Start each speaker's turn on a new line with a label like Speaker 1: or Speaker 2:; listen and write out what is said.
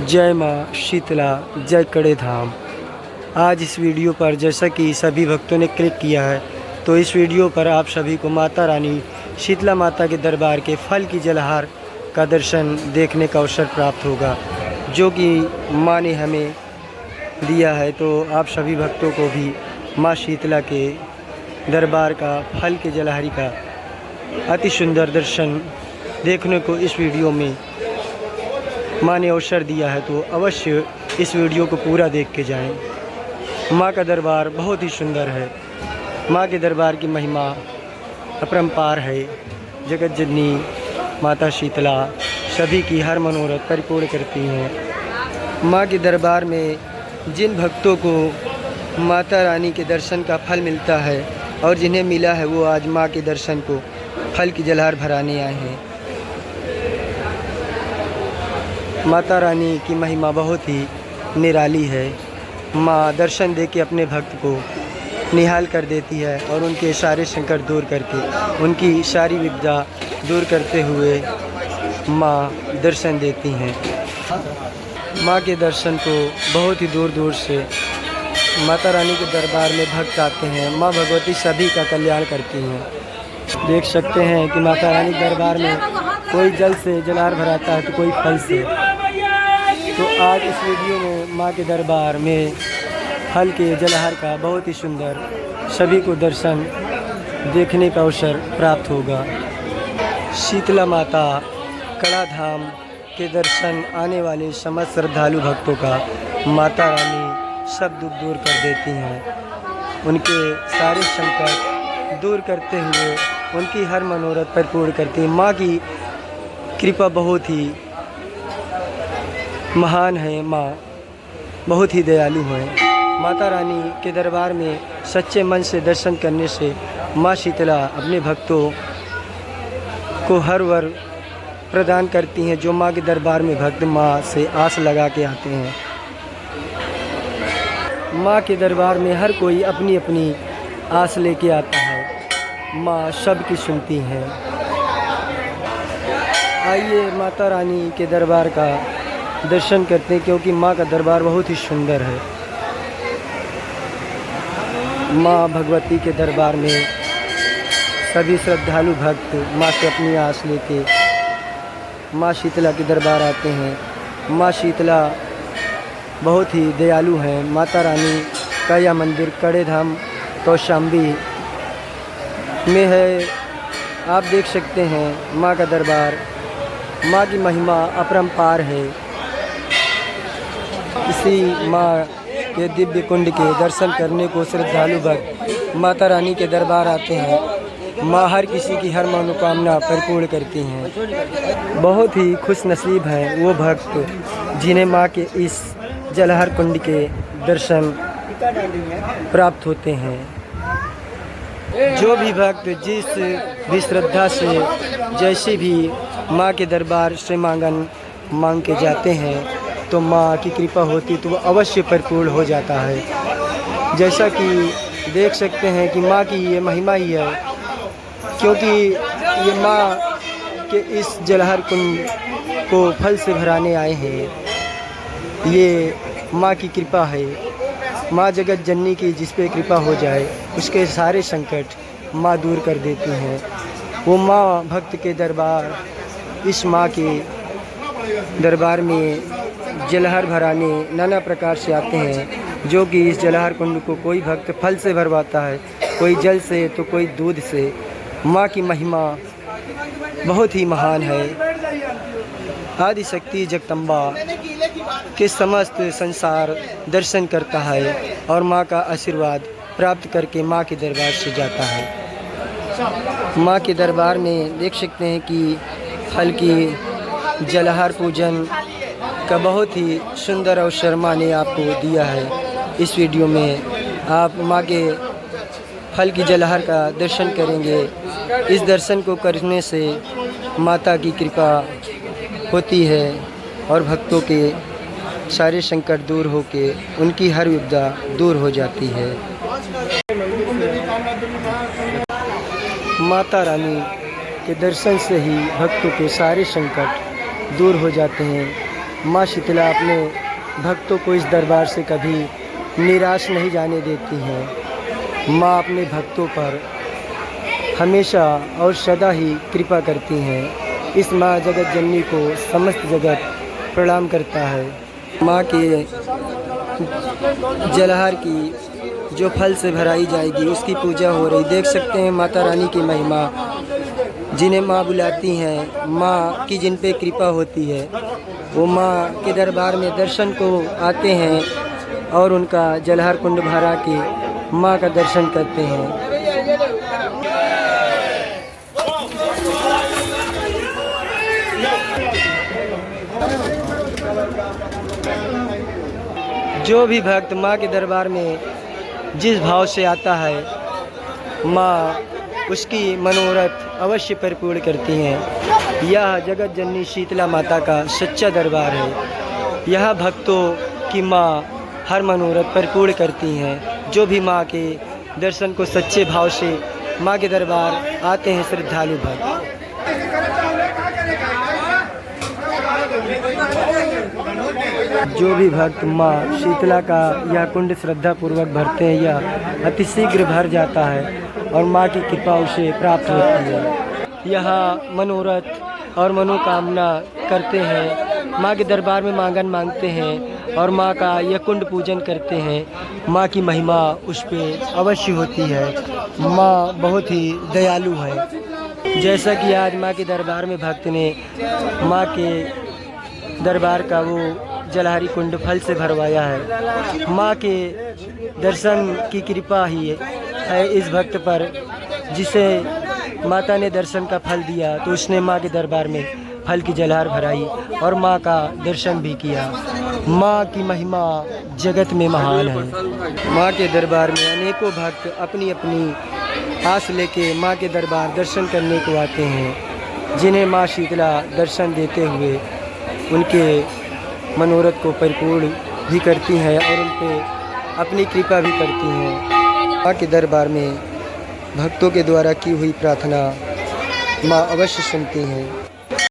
Speaker 1: जय माँ शीतला, जय कड़े धाम। आज इस वीडियो पर जैसा कि सभी भक्तों ने क्लिक किया है, तो इस वीडियो पर आप सभी को माता रानी शीतला माता के दरबार के फल की जलहार का दर्शन देखने का अवसर प्राप्त होगा, जो कि माँ ने हमें दिया है। तो आप सभी भक्तों को भी माँ शीतला के दरबार का फल की जलहारी का अति सुंदर दर्शन देखने को इस वीडियो में माँ ने अवसर दिया है, तो अवश्य इस वीडियो को पूरा देख के जाएं। माँ का दरबार बहुत ही सुंदर है। माँ के दरबार की महिमा अपरंपार है। जगत जननी माता शीतला सभी की हर मनोरथ परिपूर्ण करती हैं। माँ के दरबार में जिन भक्तों को माता रानी के दर्शन का फल मिलता है और जिन्हें मिला है, वो आज माँ के दर्शन को फल की जलहार भराने आए हैं। माता रानी की महिमा बहुत ही निराली है। माँ दर्शन दे के अपने भक्त को निहाल कर देती है और उनके सारे संकट दूर करके, उनकी सारी विपदा दूर करते हुए माँ दर्शन देती हैं। माँ के दर्शन को बहुत ही दूर दूर से माता रानी के दरबार में भक्त आते हैं। माँ भगवती सभी का कल्याण करती हैं। देख सकते हैं कि माता रानी के दरबार में कोई जल से जलहार भराता है, तो कोई फल से। तो आज इस वीडियो में माँ के दरबार में फल के जलहार का बहुत ही सुंदर सभी को दर्शन देखने का अवसर प्राप्त होगा। शीतला माता कड़ा धाम के दर्शन आने वाले समस्त श्रद्धालु भक्तों का माता रानी सब दुख दूर कर देती हैं। उनके सारे संकट दूर करते हुए उनकी हर मनोरथ पर पूर्ण करती हैं। माँ की कृपा बहुत ही महान है। माँ बहुत ही दयालु है। माता रानी के दरबार में सच्चे मन से दर्शन करने से माँ शीतला अपने भक्तों को हर वर प्रदान करती हैं। जो माँ के दरबार में भक्त माँ से आस लगा के आते हैं, माँ के दरबार में हर कोई अपनी अपनी आस लेके आता है। माँ सबकी सुनती हैं। आइए माता रानी के दरबार का दर्शन करते हैं, क्योंकि माँ का दरबार बहुत ही सुंदर है। माँ भगवती के दरबार में सभी श्रद्धालु भक्त माँ से अपनी आस लेके माँ शीतला के दरबार आते हैं। माँ शीतला बहुत ही दयालु हैं। माता रानी का यह मंदिर कड़े धाम कौशाम्बी में है। आप देख सकते हैं माँ का दरबार। माँ की महिमा अपरंपार है। इसी माँ के दिव्य कुंड के दर्शन करने को श्रद्धालु भक्त माता रानी के दरबार आते हैं। माँ हर किसी की हर मनोकामना परिपूर्ण करती हैं। बहुत ही खुश नसीब हैं वो भक्त जिन्हें माँ के इस जलहार कुंड के दर्शन प्राप्त होते हैं। जो भी भक्त जिस भी श्रद्धा से जैसे भी माँ के दरबार से मांग के जाते हैं, तो माँ की कृपा होती तो वो अवश्य परिपूर्ण हो जाता है। जैसा कि देख सकते हैं कि माँ की ये महिमा ही है, क्योंकि ये माँ के इस जलहार कुंड को फल से भराने आए हैं। ये माँ की कृपा है। माँ जगत जननी की जिस पे कृपा हो जाए, उसके सारे संकट माँ दूर कर देती हैं। वो माँ भक्त के दरबार, इस माँ के दरबार में जलहार भराने नाना प्रकार से आते हैं। जो कि इस जलहार कुंड को कोई भक्त फल से भरवाता है, कोई जल से तो कोई दूध से। माँ की महिमा बहुत ही महान है। आदि शक्ति जगदम्बा के समस्त संसार दर्शन करता है और माँ का आशीर्वाद प्राप्त करके माँ के दरबार से जाता है। माँ के दरबार में देख सकते हैं कि फल की जलहार पूजन का बहुत ही सुंदर अवसर माँ ने आपको दिया है। इस वीडियो में आप माँ के फल की जलहार का दर्शन करेंगे। इस दर्शन को करने से माता की कृपा होती है और भक्तों के सारे संकट दूर होके उनकी हर विपदा दूर हो जाती है। माता रानी के दर्शन से ही भक्तों के सारे संकट दूर हो जाते हैं। माँ शीतला अपने भक्तों को इस दरबार से कभी निराश नहीं जाने देती हैं। माँ अपने भक्तों पर हमेशा और सदा ही कृपा करती हैं। इस माँ जगत जननी को समस्त जगत प्रणाम करता है। माँ के जलहार की जो फल से भराई जाएगी उसकी पूजा हो रही। देख सकते हैं माता रानी की महिमा। जिन्हें माँ बुलाती हैं, माँ की जिन पे कृपा होती है, वो माँ के दरबार में दर्शन को आते हैं और उनका जलहार कुंड भरा के माँ का दर्शन करते हैं। जो भी भक्त माँ के दरबार में जिस भाव से आता है, माँ उसकी मनोरथ अवश्य परिपूर्ण करती हैं। यह जगत जननी शीतला माता का सच्चा दरबार है। यह भक्तों की माँ हर मनोरथ परिपूर्ण करती हैं। जो भी माँ के दर्शन को सच्चे भाव से माँ के दरबार आते हैं श्रद्धालु भक्त। जो भी भक्त माँ शीतला का यह कुंड श्रद्धा पूर्वक भरते हैं, यह अतिशीघ्र भर जाता है और माँ की कृपा उसे प्राप्त होती है। यहाँ मनोरथ और मनोकामना करते हैं, माँ के दरबार में मांगन मांगते हैं और माँ का यह कुंड पूजन करते हैं। माँ की महिमा उस पर अवश्य होती है। माँ बहुत ही दयालु है। जैसा कि आज माँ के दरबार में भक्त ने माँ के दरबार का वो जलहारी कुंड फल से भरवाया है। माँ के दर्शन की कृपा ही है इस भक्त पर, जिसे माता ने दर्शन का फल दिया तो उसने माँ के दरबार में फल की जलहार भराई और माँ का दर्शन भी किया। माँ की महिमा जगत में महान है। माँ के दरबार में अनेकों भक्त अपनी अपनी आस लेके माँ के दरबार दर्शन करने को आते हैं, जिन्हें माँ शीतला दर्शन देते हुए उनके मनोरथ को परिपूर्ण भी करती हैं और उन पे अपनी कृपा भी करती हैं। माँ के दरबार में भक्तों के द्वारा की हुई प्रार्थना माँ अवश्य सुनती हैं।